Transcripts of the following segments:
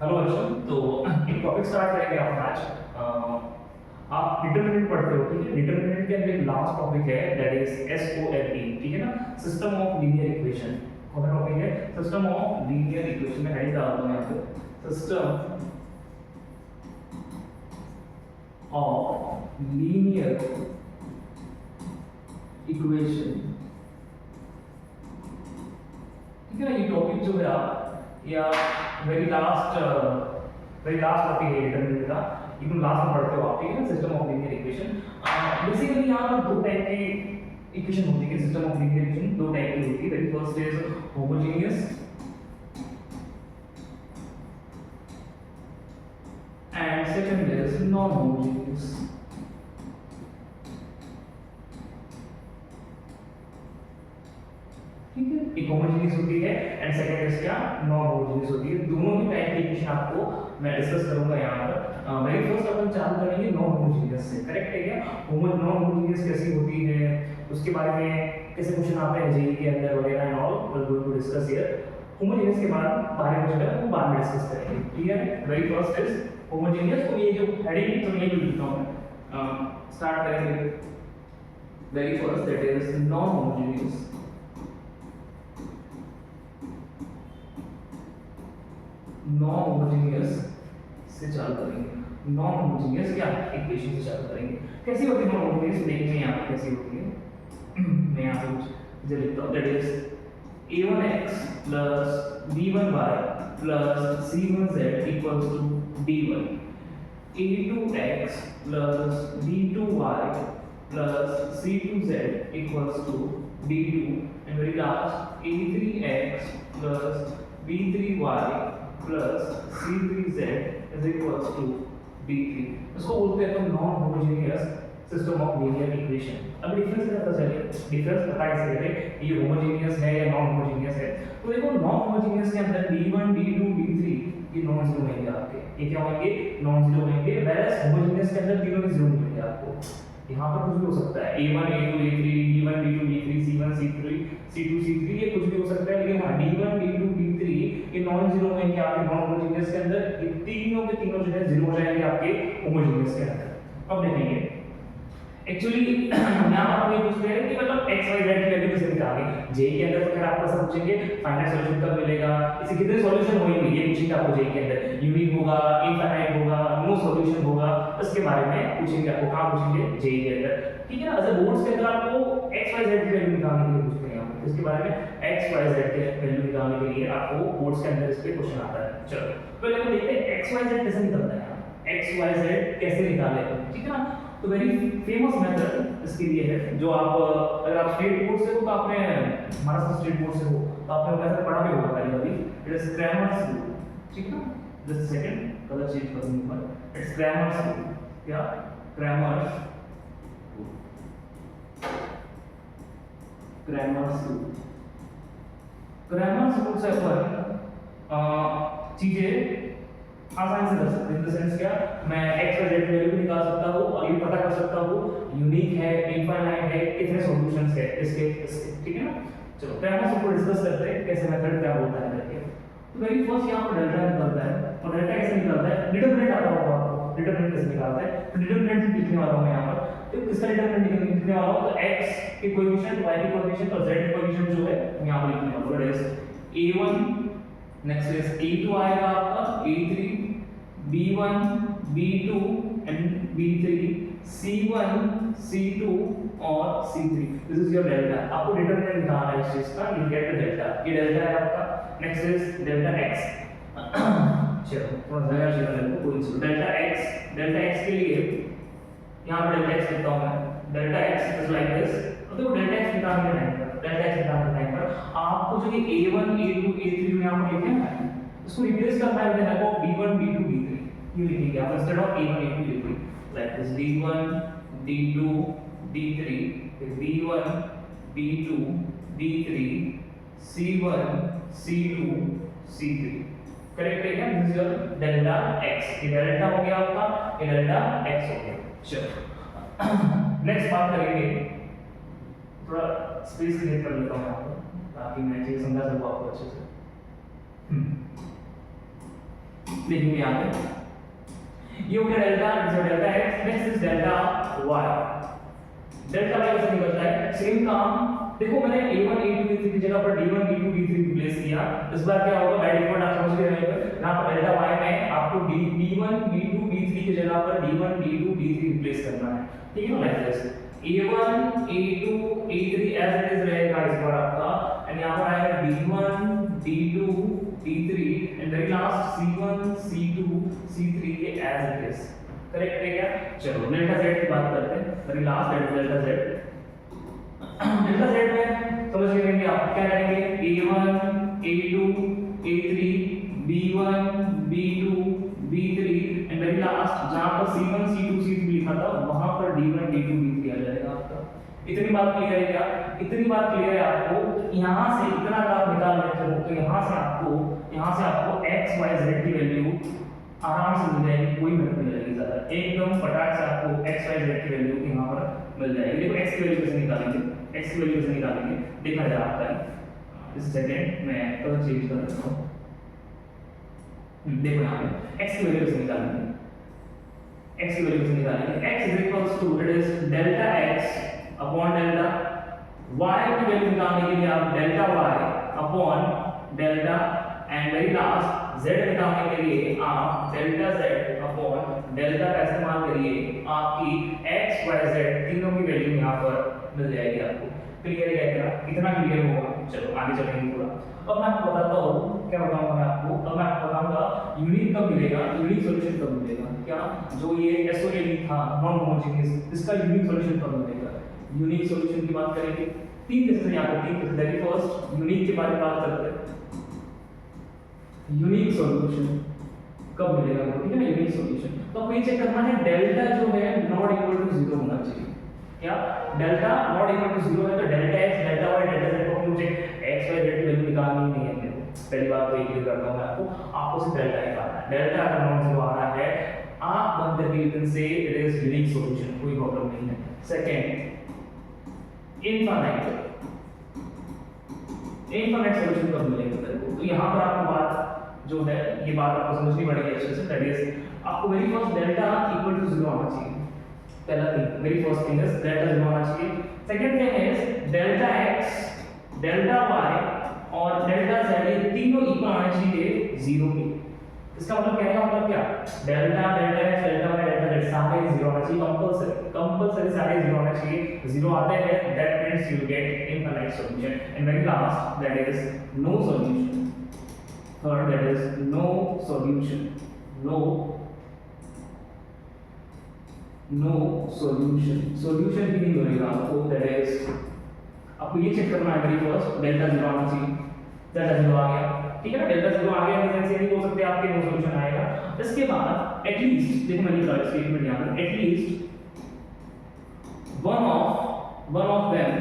Hello Arjun. तो एक topic start करेंगे अपन आज। आप डिटरमिनेंट पढ़ते हो, ठीक है? डिटरमिनेंट के अंदर एक लास्ट टॉपिक है, दैट इज SOLE, ठीक है ना? System of linear equation. कौन सा टॉपिक है? सिस्टम ऑफ लीनियर इक्वेशन में हेडिंग डालता हूं यहाँ पे, सिस्टम ऑफ लीनियर इक्वेशन, ठीक है ना? ये टॉपिक जो है आप या वेरी लास्ट टॉपिक है डिटरमिनेंट का, एकदम लास्ट में पढ़ते हो आप, ठीक है ना? System of linear equation. Basically यहाँ पर दो टाइप की इक्वेशन होती है। सिस्टम ऑफ लीनियर इक्वेशन दो टाइप की होती है। Very first is homogeneous and second is non homogeneous. ठीक है, एक होमोजेनियस होती है एंड सेकंड इज क्या? नॉन होमोजेनियस होती है। दोनों ही टाइप की इक्वेशन आपको मैं डिस्कस करूंगा यहाँ पर। वेरी फर्स्ट अपन चालू करेंगे नॉन होमोजेनियस से, करेक्ट है क्या? नॉन होमोजेनियस कैसी होती है, उसके बारे में कैसे क्वेश्चन आते हैं जेईई के अंदर वगैरह and all, we are going to discuss here. Homogeneous के बारे में जो है वो बाद में डिस्कस करेंगे, क्लियर है? Very first is homogeneous. तो ये जो हेडिंग तो ये भी लिखता हूं मैं। स्टार्ट करेंगे। Very first that is non homogeneous. Non homogeneous से चालू करेंगे। नॉन होमोजेनियस क्या इक्वेशन से चालू करेंगे। कैसी होती है नॉन होमोजेनियस? देखते हैं यहाँ पे कैसी होती है। मैं यहाँ पे कुछ लिखता हूँ, that is a1x plus b1y plus c1z equals to d1, a2x plus b2y plus c2z equals to d2, and very last a3x plus b3y plus c3z is equals to d3। इसको बोलते हैं तो non homogeneous system of linear equation. अब difference क्या पता चले, difference पता कैसे चले ये होमोजेनियस है या नॉन होमोजेनियस है? तो देखो नॉन होमोजेनियस के अंदर d1 d2 d3 ये नॉन जीरो होंगे आपके, ये क्या होंगे? नॉन जीरो होंगे। वेरस होमोजेनियस के अंदर तीनों भी जीरो मिलेंगे आपको। यहाँ पर कुछ भी हो सकता है, a1 a2 a3 d1 d2 d3 c1 c3 c2 c3, ये कुछ भी हो सकता है। लेकिन हाँ d1 d2 d3 ये नॉन जीरो होंगे आपके नॉन होमोजेनियस के अंदर। ये तीनों के तीनों जो है जीरो हो जाएंगे आपके होमोजेनियस के अंदर। अब देखेंगे एक्चुअली यहाँ आप ये पूछ रहे हैं कि मतलब x y z की वैल्यू कैसे निकालेंगे। जेईई के अंदर तो खैर आपको सब पूछेंगे फाइनाइट सॉल्यूशन कब मिलेगा, इसे कितने सॉल्यूशन होंगे ये पूछेंगे आपको जेईई के अंदर। यूनिक होगा, इनफाइनाइट होगा, नो सॉल्यूशन होगा, इसके बारे में पूछेंगे आपको। कहाँ पूछेंगे? जेईई के अंदर, ठीक है ना? ऐसे बोर्ड्स के अंदर आपको x y z की वैल्यू निकालने के लिए पूछते हैं आपको। इसके बारे में x y z के वैल्यू निकालने के लिए आपको बोर्ड्स के अंदर इस पे क्वेश्चन आता है। चलो पहले हम देखते हैं x y z कैसे निकलता है, x y z कैसे निकाले, ठीक है ना? तो वेरी फेमस मेथड इसके लिए है, जो आप अगर आप स्टेट बोर्ड से हो तो आपने महाराष्ट्र स्टेट बोर्ड से हो तो आपने मेथड पढ़ा भी होगा पहले कभी। इट इज क्रैमर्स रूल, ठीक है ना? जस्ट सेकंड, कलर चेंज कर दूंगा मैं। It's Cramer's rule. क्या? Cramer's rule. क्रैमर्स रूल से अपन चीजें आसानी से कर सकते हैं। इन द सेंस क्या, मैं x और z की वैल्यू भी निकाल सकता हूँ और ये पता कर सकता हूँ यूनिक है, इनफाइनाइट है, कितने सॉल्यूशंस है इसके, ठीक है ना? चलो क्रैमर्स रूल को डिस्कस करते हैं कैसे मेथड क्या बोलता है करके। तो वेरी फर्स्ट यहाँ पर डेल्टा निकलता है, और डेल्टा कैसे निकलता है? डिटरमिनेंट आता होगा आपको, डिटरमिनेंट कैसे निकालता है? तो डिटरमिनेंट लिखने वाला हूँ मैं यहाँ पर। तो किसका डिटरमिनेंट लिखने वाला हूँ? तो x के कोएफिशिएंट, y के कोएफिशिएंट और z के कोएफिशिएंट जो है यहाँ पर लिखने वाला हूँ। That is a1, next is a2 आएगा आपका, a3 b1 b2 and b3 c1 c2 और c3। This is your delta. आपको डिटरमिनेंट निकालना है इस चीज का, यू गेट द डेल्टा। ये डेल्टा है आपका। Next is delta x। चलो थोड़ा सा यार चलो लेते कोई इशू। डेल्टा x के लिए यहां पर डेल्टा x लिखता हूं मैं। Delta x is like this. तो देखो डेल्टा x निकालने के टाइम पर आपको जो ये a1 a2 a3 जो यहां पर लिखे हैं इसको रिप्लेस करना है with help of b1 b2 b3। ये लिखेंगे आप instead of a1 a2 a3, like this d1 d2 d3 b1 b2 b3 c1 c2 c3। Correct है क्या? This is your delta x। ये डेल्टा हो गया आपका, ये डेल्टा x हो गया। चलो नेक्स्ट बात करेंगे, थोड़ा स्पेस क्रिएट कर लेता हूं यहां पर ताकि मैं चीज समझा सकूं आपको अच्छे से। लिखेंगे यहाँ पे ये हो गया delta, delta X, next is delta Y. Delta Y कैसे निकलता है, सेम काम देखो, मैंने a1 a2 a3 की जगह पर d1 d2 d3 रिप्लेस किया। इस बार क्या होगा, बाय डिफॉल्ट आप समझ गए होंगे, यहां पर डेल्टा y में आपको d1 d2 d3 की जगह पर d1 d2 d3 रिप्लेस करना है, ठीक है ना। Like this a1 a2 a3 as it is रहेगा इस बार आपका, एंड यहां पर आएगा d1 d2 d3 and very last c1 c2 c3 के एज इट इज। करेक्ट है क्या? चलो डेल्टा z की बात करते हैं, very last delta z। Delta z में समझ लेंगे आप क्या करेंगे, a1 a2 a3 b1 b2 b3 and very last जहां पर c1 c2 c3 लिखा था वहां पर d1 d2 d3 आ जाएगा आपका। इतनी बात क्लियर है क्या? इतनी बात क्लियर है आपको। यहां से इतना अगर आप निकाल लेते हो तो यहां से आपको x y z की वैल्यू आराम से मिल जाएगी, कोई मेहनत नहीं लगेगी ज्यादा, एकदम फटाक से आपको x y z की वैल्यू यहां पर मिल जाएगी। देखो x की वैल्यू कैसे निकालेंगे, x की वैल्यू कैसे निकालेंगे देखना जरा आपका। इस सेकंड मैं कलर चेंज कर देता हूं। देखो यहां पे x की वैल्यू कैसे निकालेंगे, x की वैल्यू कैसे निकालेंगे, x is equals to it is delta x upon delta y की वैल्यू निकालने के लिए आप delta y upon delta and very last z निकालने के लिए आप डेल्टा z अपॉन डेल्टा का इस्तेमाल करिए, आपकी x y z तीनों की वैल्यू यहां पर मिल जाएगी आपको। क्लियर है क्या? इतना क्लियर होगा। चलो आगे चलेंगे थोड़ा। अब मैं आपको बताता हूं, क्या बताऊंगा मैं आपको, अब मैं आपको बताऊंगा यूनिक कब मिलेगा, यूनिक सॉल्यूशन कब मिलेगा। क्या जो ये एसओए था नॉन होमोजेनियस, इसका यूनिक सॉल्यूशन कब मिलेगा। यूनिक सॉल्यूशन की बात करेंगे, तीन केसेस हैं यहां पर, तीन केसेस। वेरी फर्स्ट यूनिक के बारे में बात करते हैं, यूनिक सॉल्यूशन कब मिलेगा, ठीक है ना, यूनिक सॉल्यूशन। तो आपको ये चेक करना है डेल्टा जो है नॉट इक्वल टू 0 होना चाहिए। क्या डेल्टा नॉट इक्वल टू 0 है तो delta x delta y delta z को मुझे x y z की वैल्यू निकालनी नहीं है मेरे को। पहली बात तो ये क्लियर करता हूं मैं आपको सिर्फ डेल्टा निकालना है। डेल्टा अगर नॉन जीरो आ रहा है आप बंद करके you can say it is unique solution, कोई प्रॉब्लम नहीं है। सेकंड इनफाइनाइट सॉल्यूशन कब मिलेगा तेरे को, तो यहां पर आपको बात जो है ये बात आपको समझनी पड़ेगी अच्छे से। दैट इज आपको very first delta equal to 0 आना चाहिए, पहला thing, very first thing is delta 0 आना चाहिए। Second thing is delta x delta y और डेल्टा z ये तीनों इक्वल आने चाहिए 0 के। इसका मतलब क्या है, मतलब क्या, delta delta x delta y delta z सारे 0 आना चाहिए, कंपलसरी सारे 0 आना चाहिए। 0 आते हैं that means you get infinite solution and very last that is no solution. Third that is no solution, no solution, solution ही नहीं मिलेगा आपको। दैट इज आपको ये चेक करना है वेरी फर्स्ट डेल्टा 0 आना चाहिए, डेल्टा 0 आ गया, ठीक है ना, डेल्टा 0 आ गया तो ऐसे नहीं हो सकते आपके नो सॉल्यूशन आएगा। इसके बाद एटलीस्ट देखो मैंने लिखा स्टेटमेंट यहां पर, at least one of them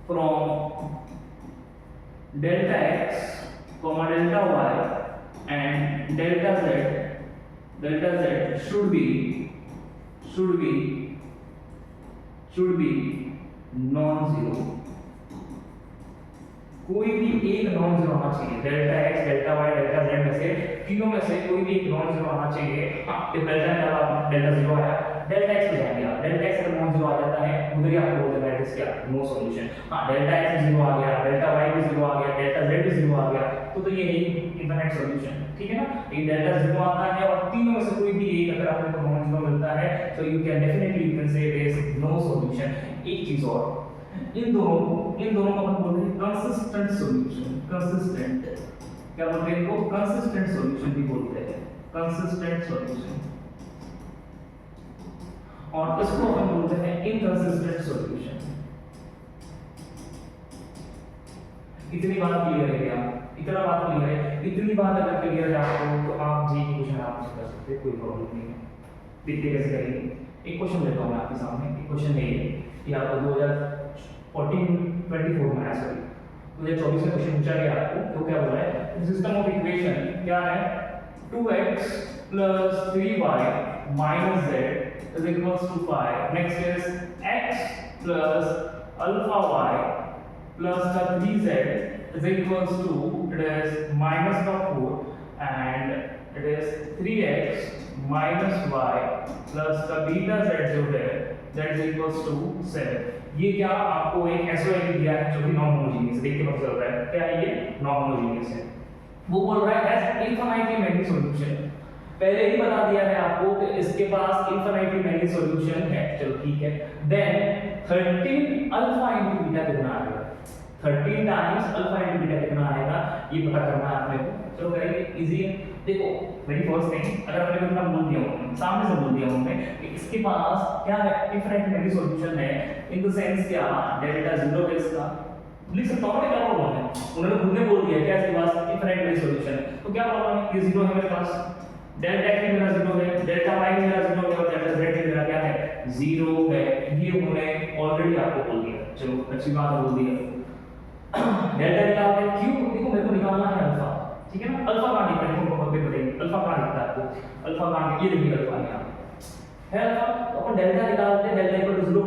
from delta x comma delta y and delta z should be non-zero। कोई भी एक नॉन जीरो आना चाहिए, delta x delta y delta z में से तीनों में से कोई भी एक नॉन जीरो आना चाहिए। हां ये डेल्टा में डेल्टा 0 आया, डेल्टा x पे जाएंगे आप, डेल्टा x अगर नॉन जीरो आ जाता है उधर ही आपको बोल देना है इसका नो सॉल्यूशन। हां डेल्टा x 0 आ गया, डेल्टा y भी 0 आ गया, डेल्टा z भी 0 आ गया, तो ये है इनफाइनाइट सॉल्यूशन, ठीक है ना। ये डेल्टा 0 आता है और तीनों में से कोई भी एक अगर आपको नॉन जीरो मिलता है तो you can definitely you can say it is no solution. एक चीज और, इन दोनों को अपन बोलते हैं कंसिस्टेंट सॉल्यूशन। कंसिस्टेंट क्या बोलते हैं इनको, कंसिस्टेंट सॉल्यूशन भी बोलते हैं, कंसिस्टेंट सॉल्यूशन, और इसको अपन बोलते हैं इनकंसिस्टेंट सॉल्यूशन। इतनी बात क्लियर है क्या? इतना बात क्लियर है? इतनी बात अगर क्लियर है आपको तो आप जी क्वेश्चन आप कर सकते हैं, कोई प्रॉब्लम नहीं है। देखते कैसे करेंगे। एक क्वेश्चन लेता हूं मैं आपके सामने। एक क्वेश्चन है ये आपको 2024 में आया, सॉरी 2024 में क्वेश्चन पूछा गया आपको, तो क्या बोला है, सिस्टम ऑफ इक्वेशन क्या है, 2x plus 3y minus z is equals to 5. Next is x plus alpha y plus the 3z is equals to, it is minus of 4 and it is 3x minus Y plus का beta z जो है that is equals to 7। ये क्या आपको एक SOI दिया है जो कि नॉन होमोजेनियस है, देख के पता चल रहा है क्या है ये नॉन होमोजेनियस है। वो बोल रहा है हैज इनफाइनाइटली मैनी सॉल्यूशन, पहले ही बता दिया है आपको कि इसके पास इनफाइनाइटली मैनी सॉल्यूशन है, चलो ठीक है। देन 13 अल्फा इनटू बीटा कितना आएगा, 13 टाइम्स अल्फा इनटू बीटा कितना आएगा ये पता करना है आपने को। चलो करेंगे, इजी है। देखो वेरी फर्स्ट थिंग, अगर हमने इतना बोल दिया हो सामने से बोल दिया हमने कि इसके पास क्या है इनफाइनाइटली मैनी सॉल्यूशन है, इन द सेंस क्या डेल्टा 0 है इसका, लिख सकता हूं क्या प्रॉब्लम है, उन्होंने खुद ने बोल दिया क्या इसके पास इनफाइनाइट मैनी सॉल्यूशन है, तो क्या प्रॉब्लम है, ये 0 है मेरे पास, डेल्टा x मेरा 0 है, डेल्टा y मेरा 0 है और डेल्टा z मेरा क्या है 0 है। ये उन्होंने ऑलरेडी आपको बोल दिया, चलो अच्छी बात है बोल दिया। डेल्टा निकालते हैं, क्यों, देखो मेरे को निकालना है अल्फा, ठीक है ना, अल्फा कहां दिखता है देखो बताइए, अल्फा कहां दिखता है आपको, अल्फा कहां, ये देखिए अल्फा यहाँ है अल्फा, तो अपन डेल्टा निकालते हैं, डेल्टा इक्वल टू 0